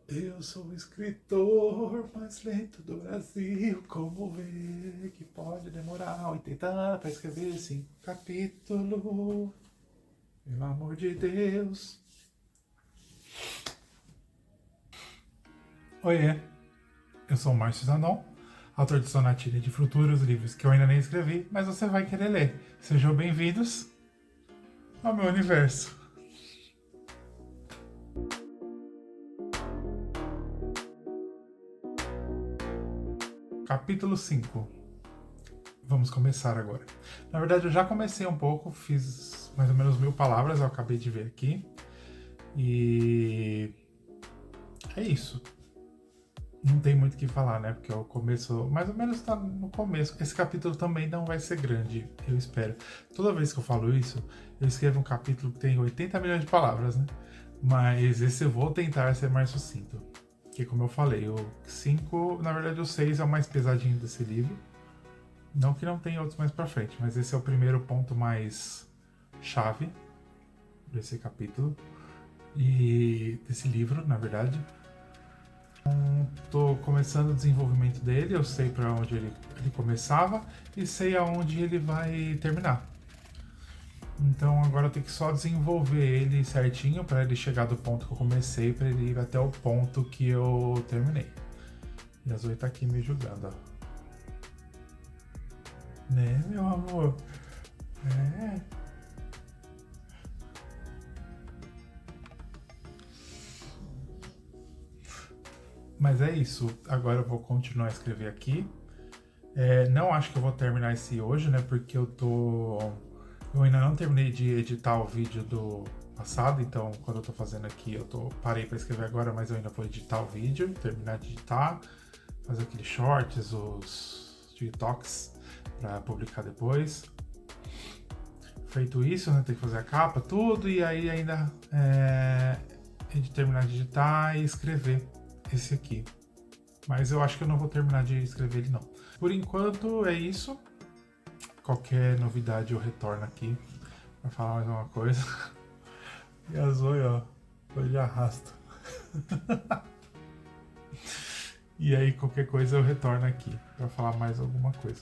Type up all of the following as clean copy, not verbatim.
Eu sou o escritor mais lento do Brasil. Como ver que pode demorar 80 anos pra escrever 5 capítulos? Pelo amor de Deus. Oiê, eu sou o Márcio Zanon, autor de Sonatina de Futuros, livros que eu ainda nem escrevi, mas você vai querer ler. Sejam bem-vindos ao meu universo. Capítulo 5. Vamos começar agora. Na verdade, eu já comecei um pouco, fiz mais ou menos 1000 palavras, eu acabei de ver aqui. E é isso. Não tem muito o que falar, né? Porque o começo, mais ou menos tá no começo. Esse capítulo também não vai ser grande, eu espero. Toda vez que eu falo isso, eu escrevo um capítulo que tem 80 milhões de palavras, né? Mas esse eu vou tentar ser mais sucinto. Porque como eu falei, o 5, na verdade o 6 é o mais pesadinho desse livro. Não que não tenha outros mais pra frente, mas esse é o primeiro ponto mais chave desse capítulo. E desse livro, na verdade. Estou começando o desenvolvimento dele, eu sei para onde ele começava e sei aonde ele vai terminar. Então agora eu tenho que só desenvolver ele certinho para ele chegar do ponto que eu comecei, para ele ir até o ponto que eu terminei. E a Zoe tá aqui me julgando, ó. Né, meu amor? É. Mas é isso. Agora eu vou continuar a escrever aqui. Não acho que eu vou terminar esse hoje, né? Porque eu ainda não terminei de editar o vídeo do passado, então quando eu tô fazendo aqui, parei para escrever agora, mas eu ainda vou editar o vídeo, terminar de editar, fazer aqueles shorts, os TikToks para publicar depois. Feito isso, né? Tem que fazer a capa, tudo, e aí ainda terminar de editar e escrever esse aqui. Mas eu acho que eu não vou terminar de escrever ele não. Por enquanto é isso. Qualquer novidade eu retorno aqui pra falar mais uma coisa. E a Zoe, ó, hoje arrasta. E aí qualquer coisa eu retorno aqui pra falar mais alguma coisa.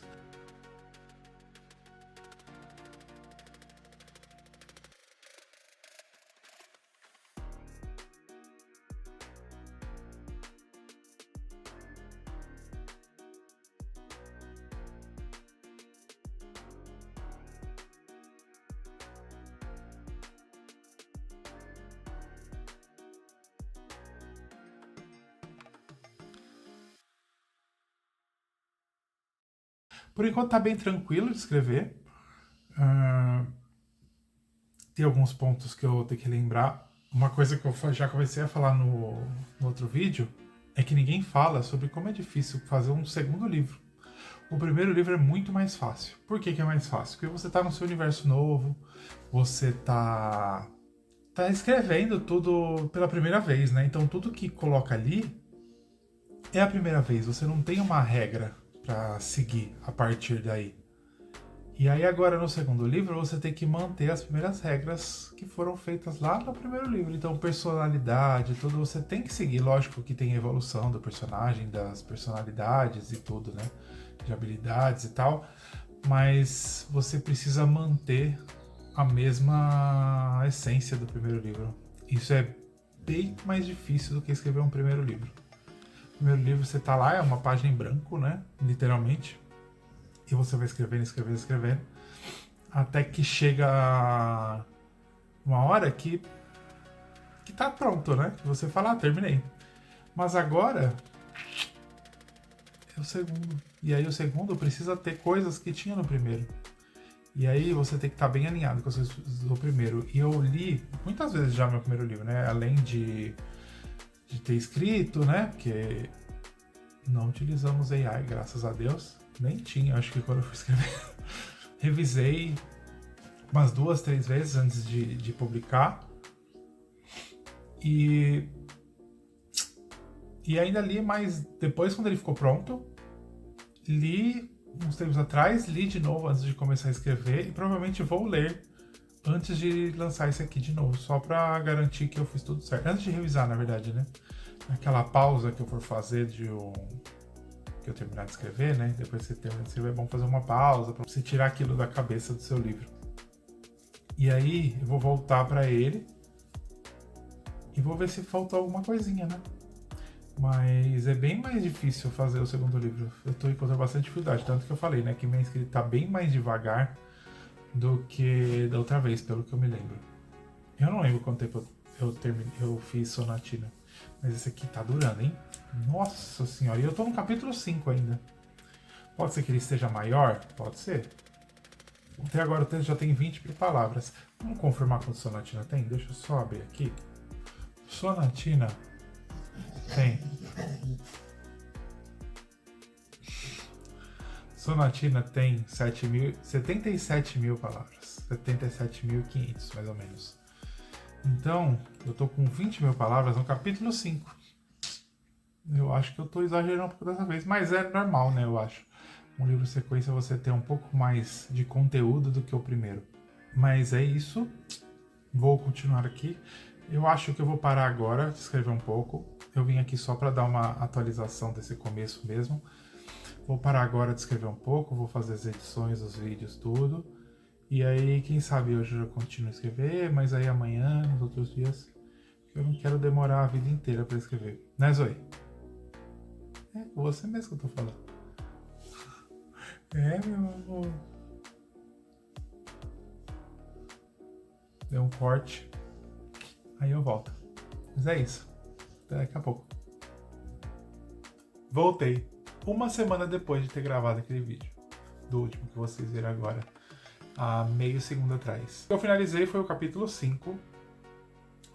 Por enquanto tá bem tranquilo de escrever. Tem alguns pontos que eu tenho que lembrar. Uma coisa que eu já comecei a falar no outro vídeo é que ninguém fala sobre como é difícil fazer um segundo livro. O primeiro livro é muito mais fácil. Por que é mais fácil? Porque você tá no seu universo novo, você tá escrevendo tudo pela primeira vez, né? Então tudo que coloca ali é a primeira vez. Você não tem uma regra para seguir a partir daí. E aí agora no segundo livro você tem que manter as primeiras regras que foram feitas lá no primeiro livro. Então personalidade, tudo você tem que seguir. Lógico que tem evolução do personagem, das personalidades e tudo, né? De habilidades e tal. Mas você precisa manter a mesma essência do primeiro livro. Isso é bem mais difícil do que escrever um primeiro livro. O primeiro livro você tá lá, é uma página em branco, né? Literalmente. E você vai escrevendo, até que chega uma hora que tá pronto, né? Que você fala, terminei. Mas agora é o segundo. E aí o segundo precisa ter coisas que tinha no primeiro. E aí você tem que estar bem alinhado com as coisas do primeiro. E eu li muitas vezes já meu primeiro livro, né? Além de ter escrito, né? Porque não utilizamos AI, graças a Deus. Nem tinha, acho que quando eu fui escrever. Revisei umas 2, 3 vezes antes de publicar. E ainda li, mas depois, quando ele ficou pronto, li uns tempos atrás, li de novo antes de começar a escrever e provavelmente vou ler antes de lançar esse aqui de novo, só pra garantir que eu fiz tudo certo. Antes de revisar, na verdade, né? Naquela pausa que eu for fazer que eu terminar de escrever, né? Depois que você termina de escrever, é bom fazer uma pausa para você tirar aquilo da cabeça do seu livro. E aí eu vou voltar para ele e vou ver se faltou alguma coisinha, né? Mas é bem mais difícil fazer o segundo livro. Eu tô encontrando bastante dificuldade, tanto que eu falei, né? Que minha escrita tá bem mais devagar do que da outra vez, pelo que eu me lembro. Eu não lembro quanto tempo eu fiz Sonatina. Mas esse aqui tá durando, hein? Nossa senhora, e eu tô no capítulo 5 ainda. Pode ser que ele esteja maior? Pode ser. Até agora o texto já tem 20 palavras. Vamos confirmar quanto Sonatina tem? Deixa eu só abrir aqui. Sonatina tem. Sonatina tem 77 mil palavras. 77.500, mais ou menos. Então, eu tô com 20 mil palavras no capítulo 5. Eu acho que eu tô exagerando um pouco dessa vez, mas é normal, né, eu acho. Um livro sequência você tem um pouco mais de conteúdo do que o primeiro. Mas é isso. Vou continuar aqui. Eu acho que eu vou parar agora de escrever um pouco. Eu vim aqui só para dar uma atualização desse começo mesmo. Vou parar agora de escrever um pouco, vou fazer as edições, os vídeos, tudo. E aí, quem sabe hoje eu continuo a escrever, mas aí amanhã, nos outros dias, eu não quero demorar a vida inteira para escrever. Né, Zoe? É você mesmo que eu tô falando. É, meu amor. Deu um corte. Aí eu volto. Mas é isso. Até daqui a pouco. Voltei. Uma semana depois de ter gravado aquele vídeo. Do último que vocês viram agora. Há meio segundo atrás. Eu finalizei, foi o capítulo 5.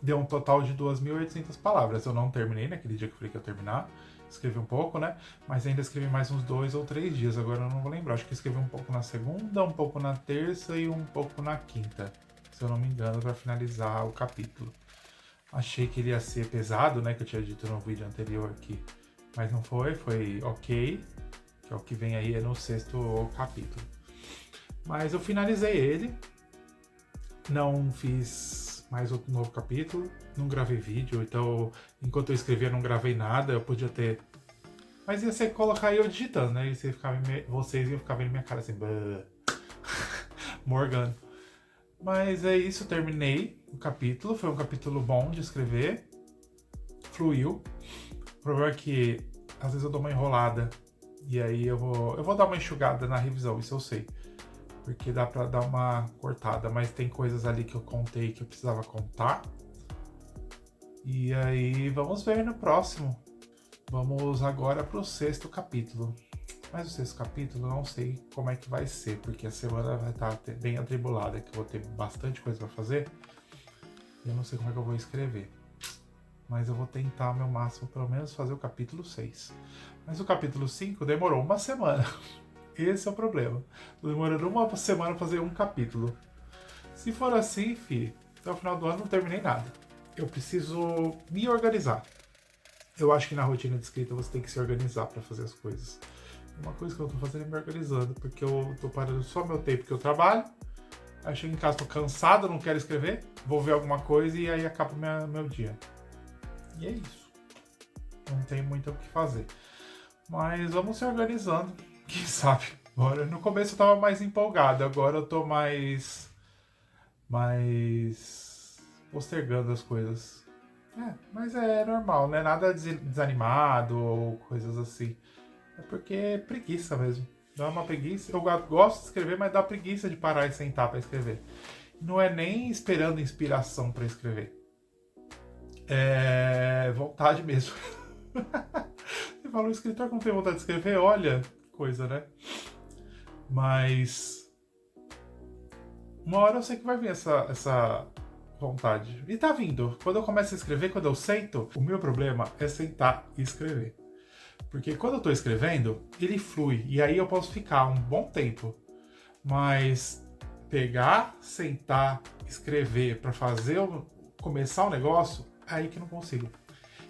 Deu um total de 2.800 palavras. Eu não terminei naquele dia que eu falei que ia terminar. Escrevi um pouco, né? Mas ainda escrevi mais uns 2 ou 3 dias. Agora eu não vou lembrar. Acho que escrevi um pouco na segunda, um pouco na terça e um pouco na quinta. Se eu não me engano, para finalizar o capítulo. Achei que ele ia ser pesado, né? Que eu tinha dito no vídeo anterior aqui. Mas não foi. Foi ok. Que é o que vem aí no 6º capítulo. Mas eu finalizei ele. Não fiz mais outro novo capítulo. Não gravei vídeo. Então, enquanto eu escrevia, não gravei nada. Eu podia ter... Mas ia ser colocar eu digitando, né? E vocês iam ficar vendo minha cara assim... Morgano. Mas é isso. Terminei o capítulo. Foi um capítulo bom de escrever. Fluiu. O problema é que às vezes eu dou uma enrolada. E aí eu vou dar uma enxugada na revisão. Isso eu sei. Porque dá pra dar uma cortada, mas tem coisas ali que eu contei que eu precisava contar. E aí vamos ver no próximo. Vamos agora pro 6º capítulo. Mas o 6º capítulo eu não sei como é que vai ser, porque a semana vai estar bem atribulada, que eu vou ter bastante coisa pra fazer. E eu não sei como é que eu vou escrever. Mas eu vou tentar ao meu máximo, pelo menos, fazer o capítulo 6. Mas o capítulo 5 demorou uma semana. Esse é o problema. Tô demorando uma semana pra fazer um capítulo. Se for assim, até o final do ano não terminei nada. Eu preciso me organizar. Eu acho que na rotina de escrita você tem que se organizar para fazer as coisas. Uma coisa que eu tô fazendo é me organizando, porque eu tô parando só meu tempo que eu trabalho. Aí eu chego em casa, tô cansado, não quero escrever, vou ver alguma coisa e aí acaba meu dia. E é isso. Não tem muito o que fazer. Mas vamos se organizando. Quem sabe? Agora, no começo eu tava mais empolgado, agora eu tô mais postergando as coisas. Mas é normal, não é nada desanimado ou coisas assim. É porque é preguiça mesmo. Dá uma preguiça. Eu gosto de escrever, mas dá preguiça de parar e sentar para escrever. Não é nem esperando inspiração para escrever. É vontade mesmo. Você fala, o escritor que não tem vontade de escrever, olha, coisa, né? Mas uma hora eu sei que vai vir essa vontade. E tá vindo. Quando eu começo a escrever, quando eu sento, o meu problema é sentar e escrever. Porque quando eu tô escrevendo, ele flui. E aí eu posso ficar um bom tempo. Mas pegar, sentar, escrever para começar o negócio, é aí que eu não consigo.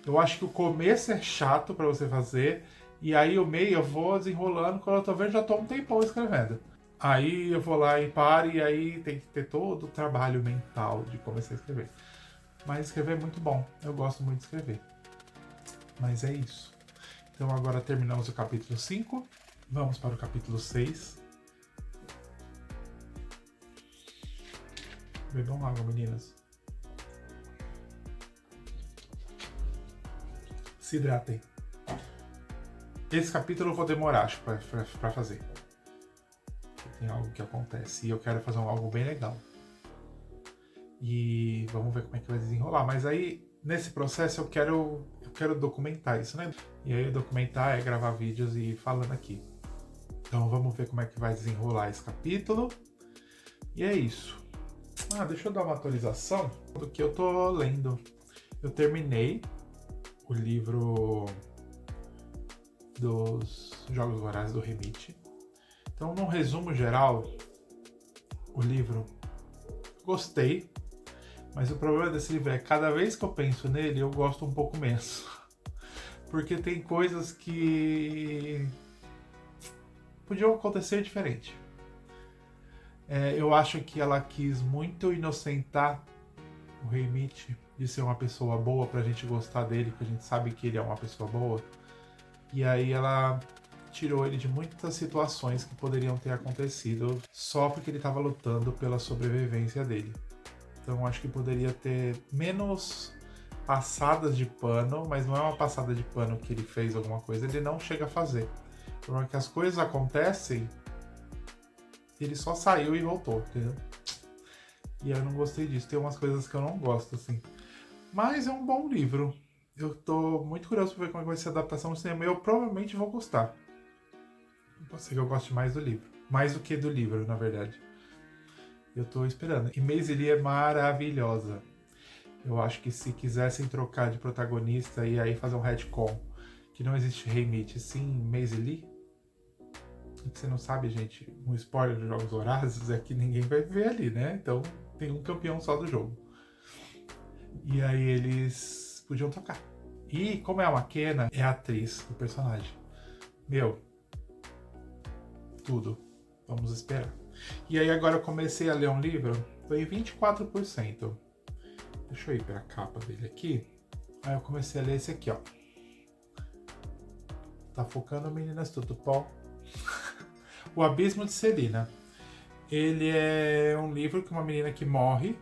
Eu acho que o começo é chato para você fazer. E aí o meio eu vou desenrolando. Quando eu tô vendo, já tô um tempão escrevendo. Aí eu vou lá e paro, e aí tem que ter todo o trabalho mental de começar a escrever. Mas escrever é muito bom, eu gosto muito de escrever. Mas é isso. Então agora terminamos o capítulo 5. Vamos para o capítulo 6. Bebam água, meninas. Se hidratem. Esse capítulo eu vou demorar, acho, pra fazer. Tem algo que acontece e eu quero fazer algo bem legal. E vamos ver como é que vai desenrolar. Mas aí, nesse processo, eu quero documentar isso, né? E aí, documentar é gravar vídeos e ir falando aqui. Então, vamos ver como é que vai desenrolar esse capítulo. E é isso. Deixa eu dar uma atualização do que eu tô lendo. Eu terminei o livro dos Jogos Vorazes do Remite. Então, num resumo geral, o livro gostei, mas o problema desse livro é que cada vez que eu penso nele, eu gosto um pouco menos. Porque tem coisas que podiam acontecer diferente. Eu acho que ela quis muito inocentar o Rei Mitch de ser uma pessoa boa pra gente gostar dele, porque a gente sabe que ele é uma pessoa boa. E aí ela tirou ele de muitas situações que poderiam ter acontecido só porque ele estava lutando pela sobrevivência dele. Então acho que poderia ter menos passadas de pano, mas não é uma passada de pano que ele fez alguma coisa, ele não chega a fazer. O problema é que as coisas acontecem, ele só saiu e voltou, entendeu? E eu não gostei disso, tem umas coisas que eu não gosto, assim. Mas é um bom livro. Eu tô muito curioso pra ver como vai ser a adaptação no cinema. Eu provavelmente vou gostar. Pode ser que eu goste mais do livro. Mais do que do livro, na verdade. Eu tô esperando. E Maisie Lee é maravilhosa. Eu acho que se quisessem trocar de protagonista e aí fazer um retcon que não existe Rei Mitch, sim Maisie Lee. O que você não sabe, gente, um spoiler dos Jogos Vorazes é que ninguém vai ver ali, né? Então tem um campeão só do jogo. E aí eles podiam trocar. E como é a McKenna, é a atriz do personagem. Meu, tudo. Vamos esperar. E aí agora eu comecei a ler um livro, tô em 24%. Deixa eu ir pra capa dele aqui. Aí eu comecei a ler esse aqui, ó. Tá focando Meninas Tutupó. O Abismo de Celina. Ele é um livro que uma menina que morre.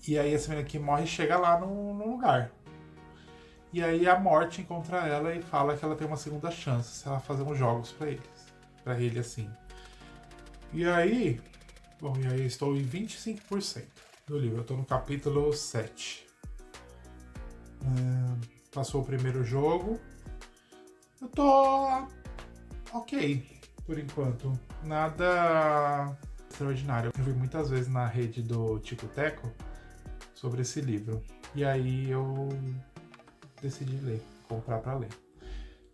E aí essa menina que morre chega lá num lugar. E aí a morte encontra ela e fala que ela tem uma segunda chance se ela fazer uns jogos pra eles. Pra ele, assim. E aí... Bom, e aí eu estou em 25% do livro. Eu tô no capítulo 7. Passou o primeiro jogo. Eu tô... ok, por enquanto. Nada extraordinário. Eu vi muitas vezes na rede do Tico Teco sobre esse livro. E aí eu decidi ler, comprar pra ler.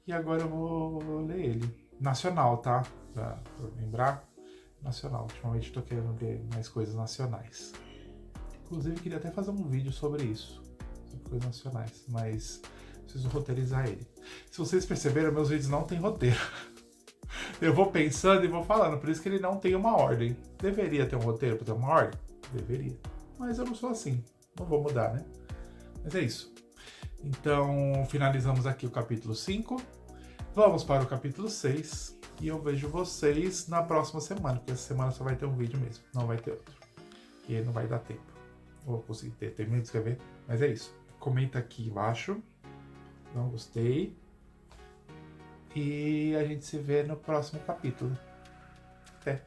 E agora eu vou ler ele. Nacional, tá? Pra lembrar. Nacional. Ultimamente tô querendo ler mais coisas nacionais. Inclusive queria até fazer um vídeo sobre isso. Sobre coisas nacionais. Mas preciso roteirizar ele. Se vocês perceberam, meus vídeos não tem roteiro. Eu vou pensando e vou falando. Por isso que ele não tem uma ordem. Deveria ter um roteiro pra ter uma ordem? Deveria. Mas eu não sou assim. Não vou mudar, né? Mas é isso. Então, finalizamos aqui o capítulo 5. Vamos para o capítulo 6. E eu vejo vocês na próxima semana. Porque essa semana só vai ter um vídeo mesmo. Não vai ter outro. E não vai dar tempo. Vou conseguir ter. Termino de escrever. Mas é isso. Comenta aqui embaixo. Não gostei. E a gente se vê no próximo capítulo. Até!